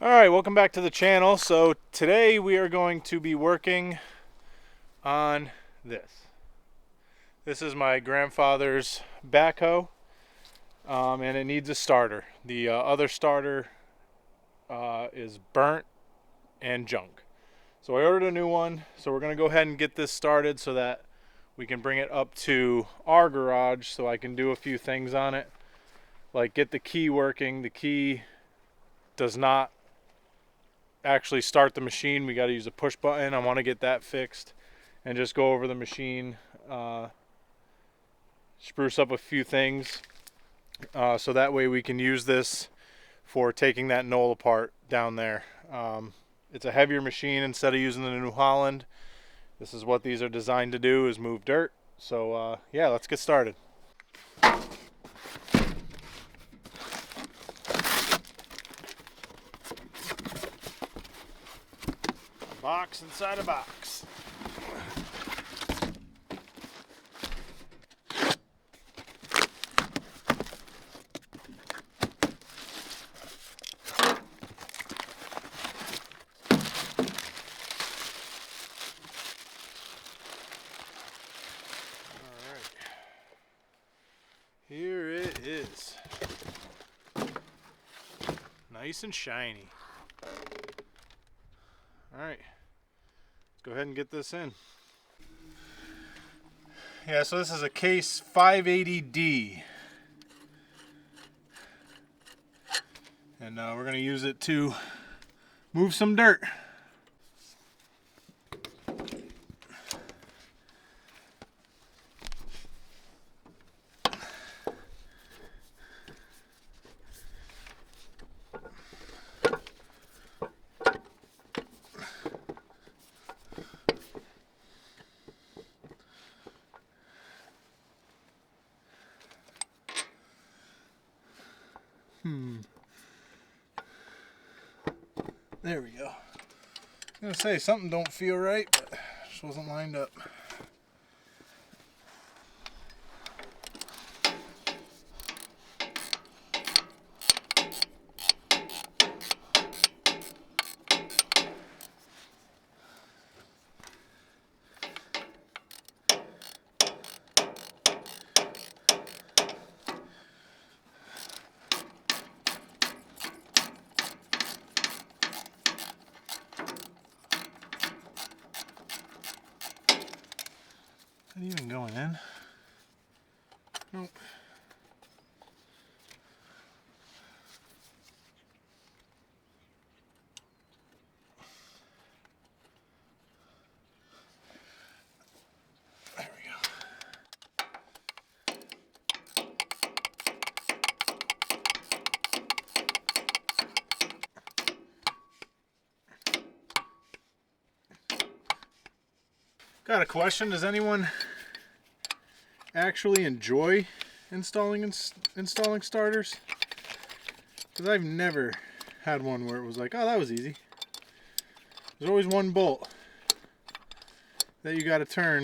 Alright, welcome back to the channel. So today we are going to be working on this. This is my grandfather's backhoe, and it needs a starter. The other starter is burnt and junk. So I ordered a new one, so we're going to go ahead and get this started so that we can bring it up to our garage so I can do a few things on it, like get the key working. The key does not actually start the machine. We got to use a push button. I want to get that fixed and just go over the machine, spruce up a few things, so that way we can use this for taking that knoll apart down there. It's a heavier machine. Instead of using the New Holland, this is what these are designed to do, is move dirt. So yeah, let's get started. Box inside a box. Alright. Here it is. Nice and shiny. Alright. Go ahead and get this in. Yeah, so this is a case 580D, and we're going to use it to move some dirt. There we go. I was gonna say something don't feel right, but it just wasn't lined up. Is it even going in? Nope. There we go. Got a question. Does anyone actually enjoy installing starters? Because I've never had one where it was like, oh, that was easy. There's always one bolt that you got to turn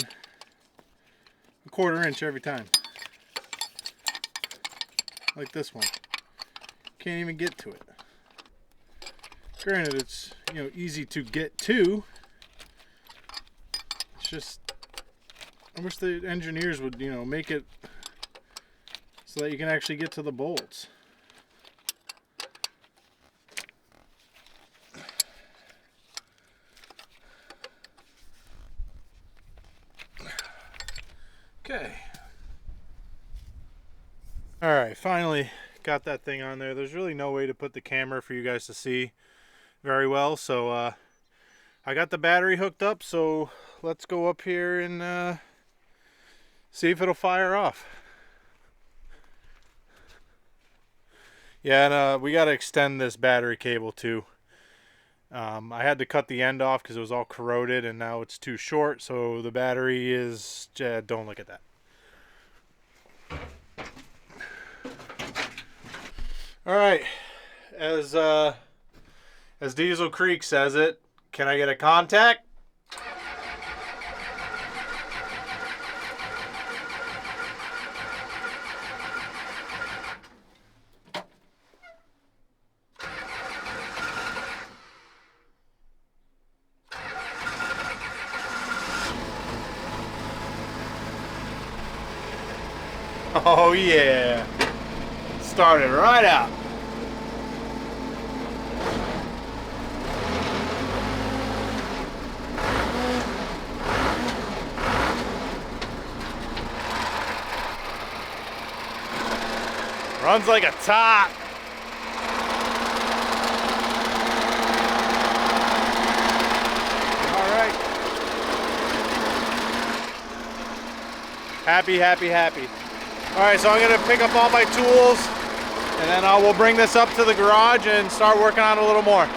a 1/4 inch every time, like this one. Can't even get to it. Granted, it's, you know, easy to get to. It's just, I wish the engineers would, you know, make it so that you can actually get to the bolts. Okay. Alright, finally got that thing on there. There's really no way to put the camera for you guys to see very well, so I got the battery hooked up, so let's go up here and see if it'll fire off. Yeah, and we got to extend this battery cable too. I had to cut the end off because it was all corroded, and now it's too short, so the battery is... don't look at that. Alright, as Diesel Creek says it, can I get a contact? Oh yeah. Started right out. Runs like a top. All right. Happy, happy, happy. All right, so I'm gonna pick up all my tools and then we'll bring this up to the garage and start working on it a little more.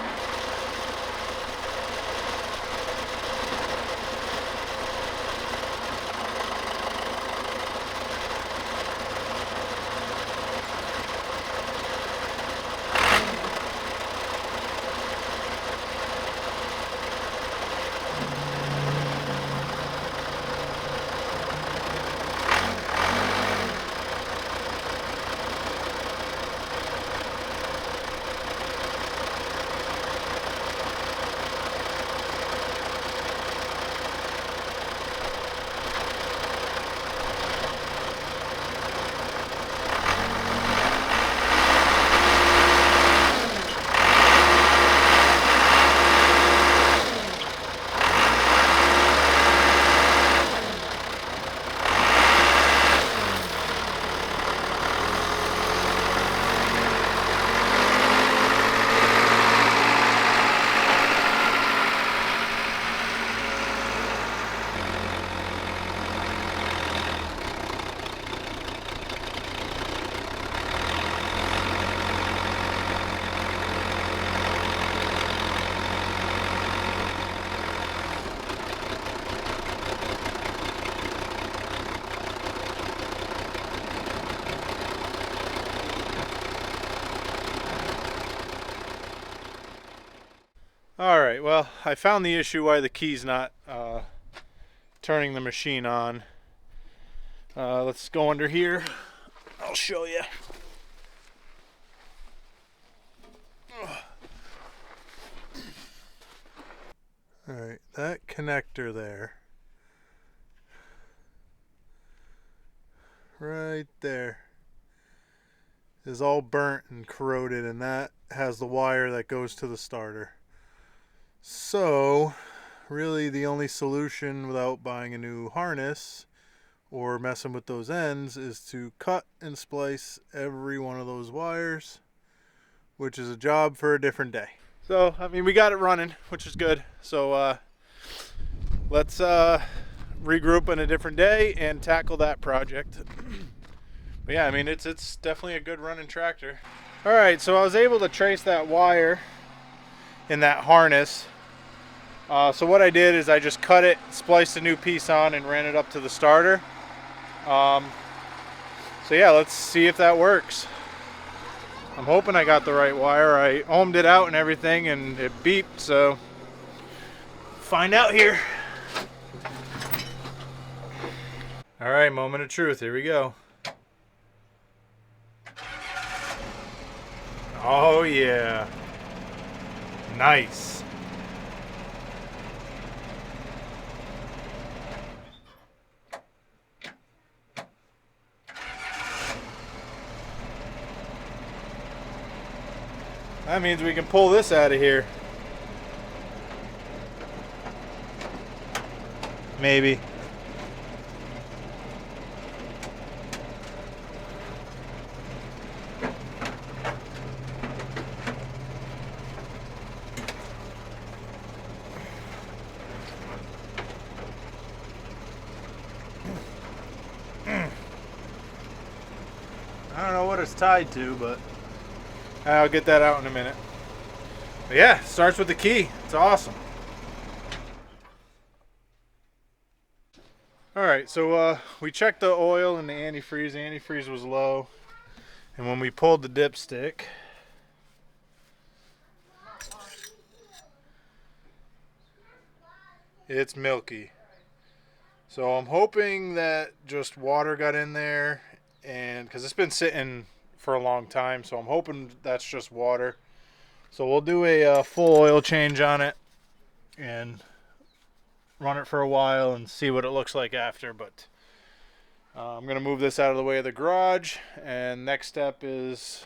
All right, well, I found the issue why the key's not turning the machine on. Let's go under here. I'll show you. All right, that connector there, right there, is all burnt and corroded, and that has the wire that goes to the starter. So really the only solution without buying a new harness or messing with those ends is to cut and splice every one of those wires, which is a job for a different day. So I mean, we got it running, which is good. So let's regroup on a different day and tackle that project. But yeah, I mean, it's definitely a good running tractor. All right, so I was able to trace that wire in that harness. So what I did is I just cut it, spliced a new piece on, and ran it up to the starter. So yeah, let's see if that works. I'm hoping I got the right wire. I ohmed it out and everything, and it beeped, so find out here. All right, moment of truth. Here we go. Oh yeah. Nice. That means we can pull this out of here. Maybe. I don't know what it's tied to, but I'll get that out in a minute. But yeah, it starts with the key. It's awesome. Alright, so we checked the oil and the antifreeze. The antifreeze was low. And when we pulled the dipstick, it's milky. So I'm hoping that just water got in there, and because it's been sitting for a long time, so I'm hoping that's just water. So we'll do a full oil change on it and run it for a while and see what it looks like after. But I'm going to move this out of the way of the garage, and next step is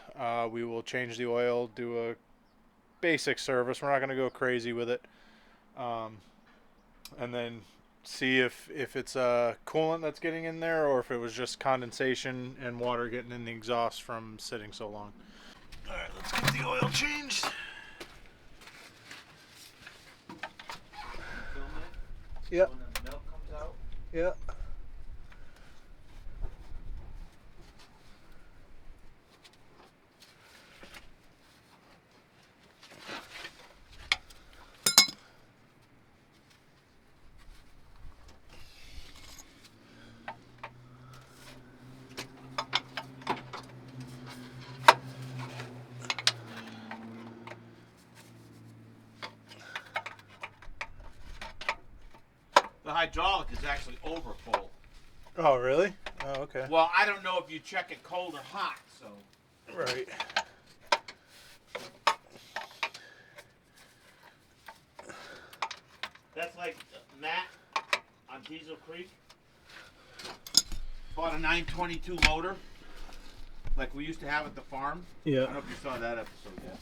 we will change the oil, do a basic service. We're not going to go crazy with it. And then see if it's coolant that's getting in there or if it was just condensation and water getting in the exhaust from sitting so long. All right, let's get the oil changed. Yep. When the milk comes out. Yep. The hydraulic is actually over full. Oh, really? Oh, okay. Well, I don't know if you check it cold or hot, so. Right. That's like Matt on Diesel Creek bought a 922 motor, like we used to have at the farm. Yeah. I don't know if you saw that episode yet.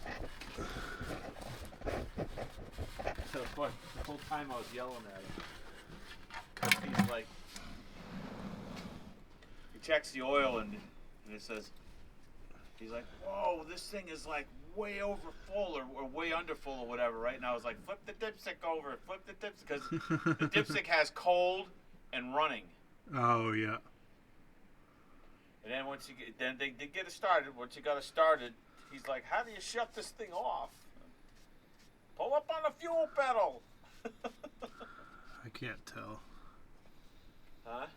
So the whole time I was yelling at him. He's like, he checks the oil and it says, he's like, whoa, this thing is like way over full or way under full or whatever, right? And I was like, flip the dipstick over, flip the dipstick, because the dipstick has cold and running. Oh, yeah. And then once you get, then they get it started. Once you got it started, he's like, how do you shut this thing off? Pull up on the fuel pedal. I can't tell. Huh?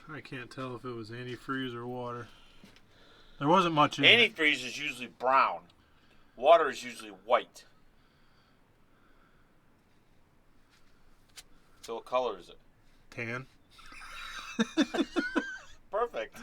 I can't tell if it was antifreeze or water. There wasn't much in it. Antifreeze is usually brown. Water is usually white. So what color is it? Tan. Perfect.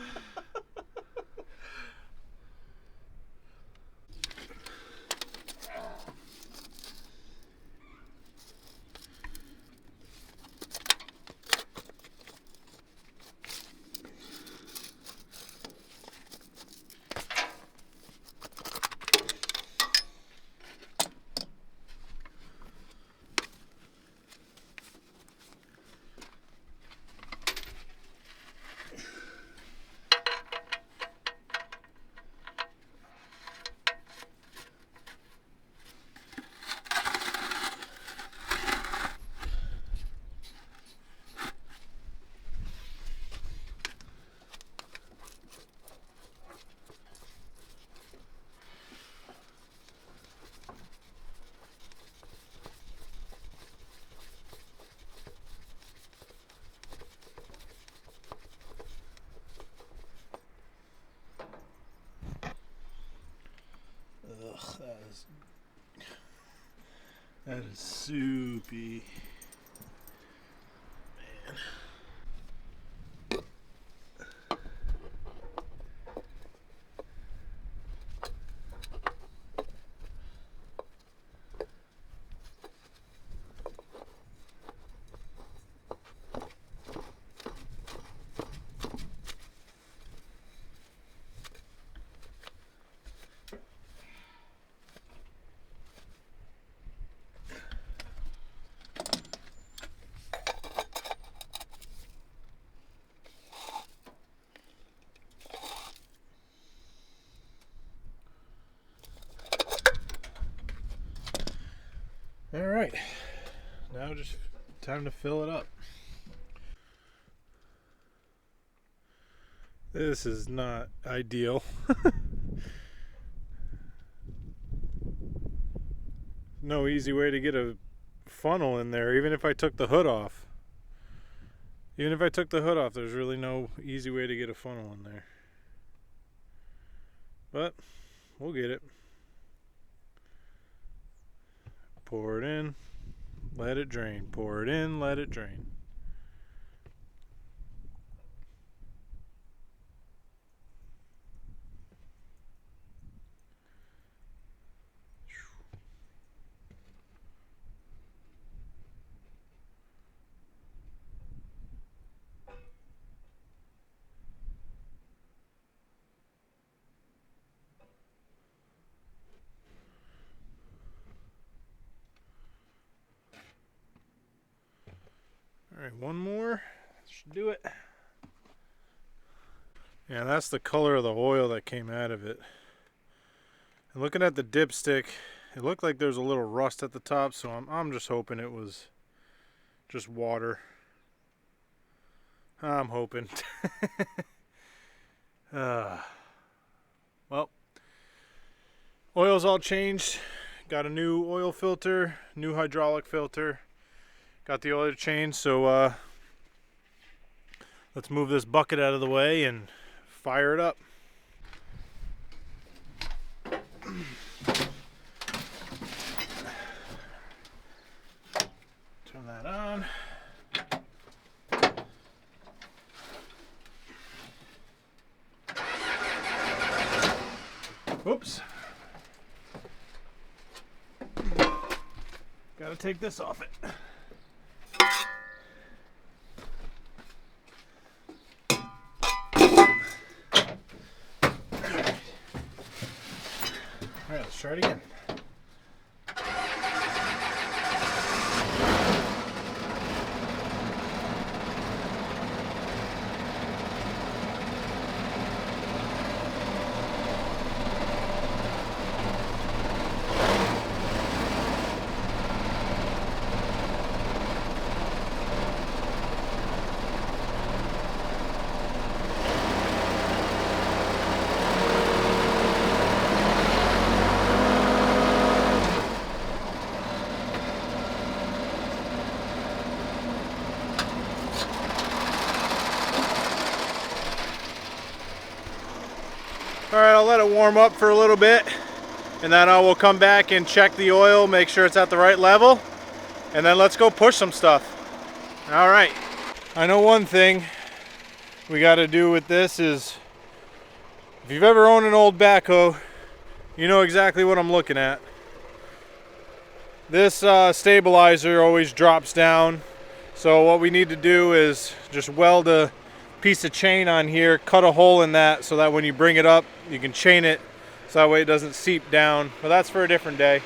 Ugh, that is soupy. Man. All right, now just time to fill it up. This is not ideal. No easy way to get a funnel in there, even if I took the hood off. Even if I took the hood off, there's really no easy way to get a funnel in there. But we'll get it. Pour it in, let it drain. Pour it in, let it drain. Alright, one more. That should do it. Yeah, that's the color of the oil that came out of it. And looking at the dipstick, it looked like there's a little rust at the top, so I'm just hoping it was just water. I'm hoping. Well, oil's all changed. Got a new oil filter, new hydraulic filter. Got the oil change, so let's move this bucket out of the way and fire it up. Turn that on. Oops. Gotta take this off it. Alright, let's try it again. Alright, I'll let it warm up for a little bit, and then I will come back and check the oil, make sure it's at the right level, and then let's go push some stuff. Alright, I know one thing we got to do with this is, if you've ever owned an old backhoe, you know exactly what I'm looking at. This stabilizer always drops down, so what we need to do is just weld a piece of chain on here, cut a hole in that so that when you bring it up you can chain it so that way it doesn't seep down, but that's for a different day.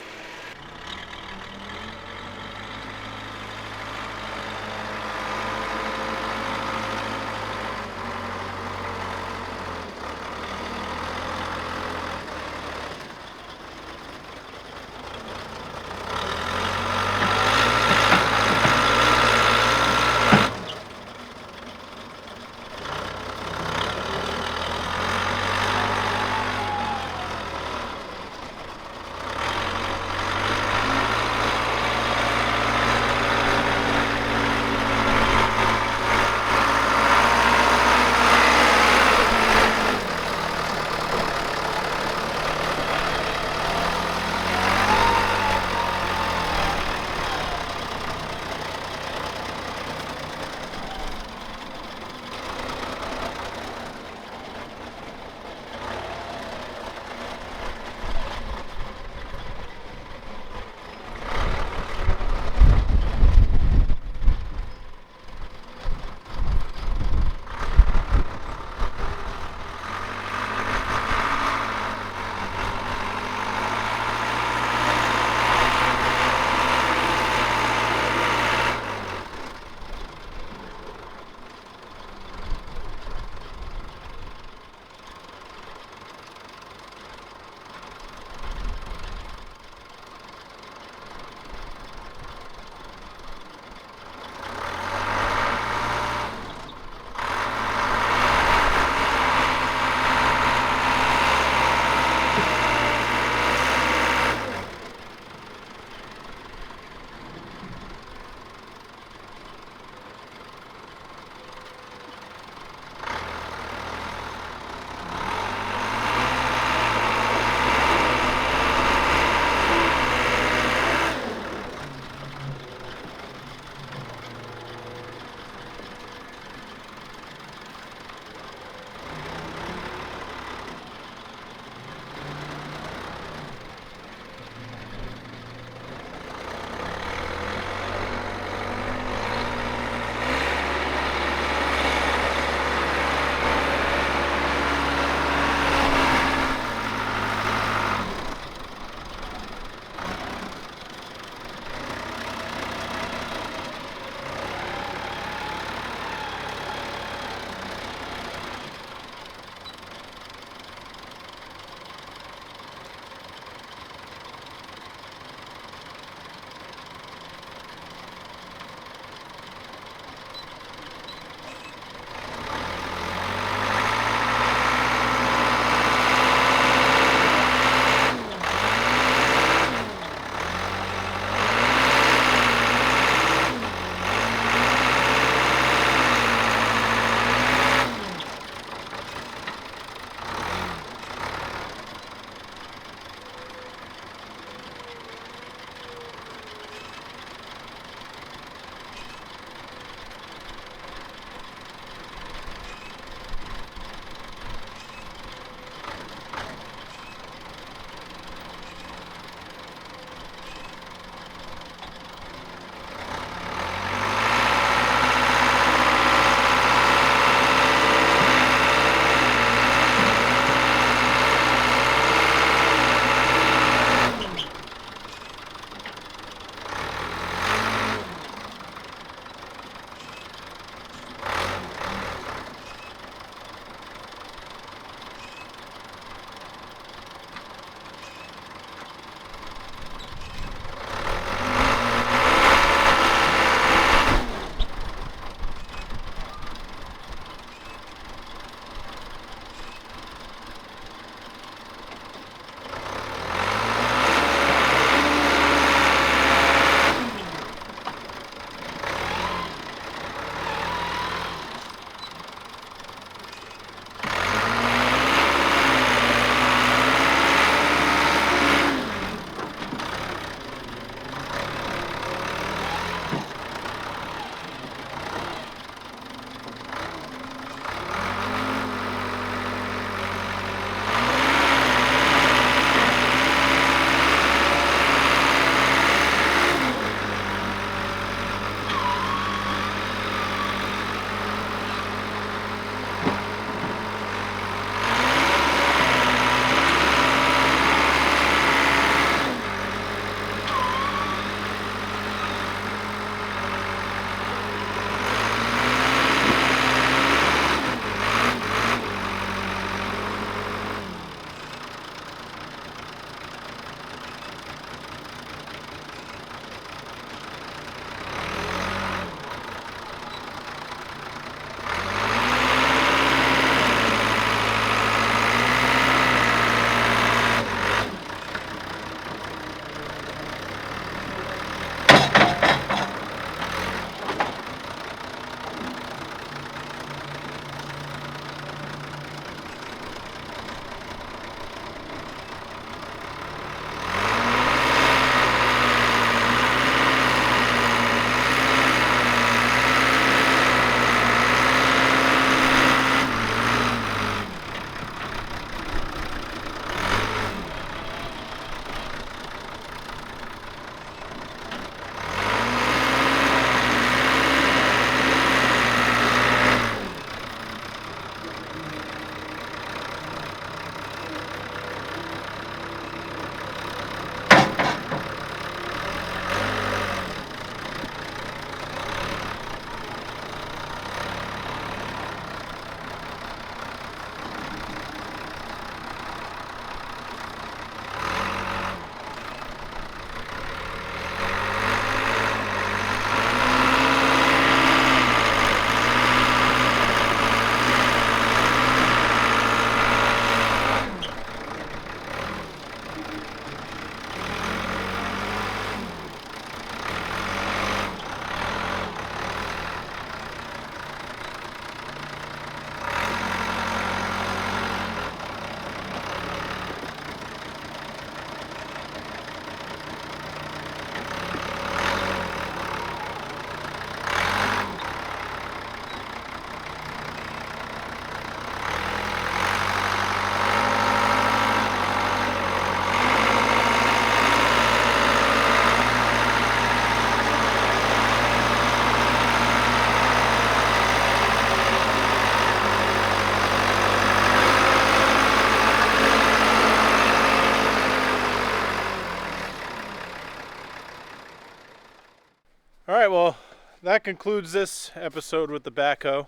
right, well, that concludes this episode with the backhoe.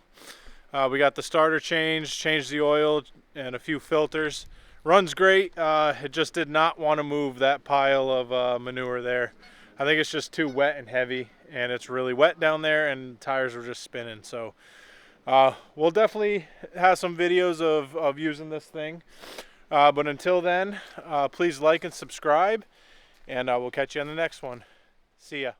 We got the starter changed the oil and a few filters. Runs great. It just did not want to move that pile of manure there. I think it's just too wet and heavy, and it's really wet down there, and tires were just spinning. So we'll definitely have some videos of using this thing. But until then, please like and subscribe, and we'll catch you on the next one. See ya.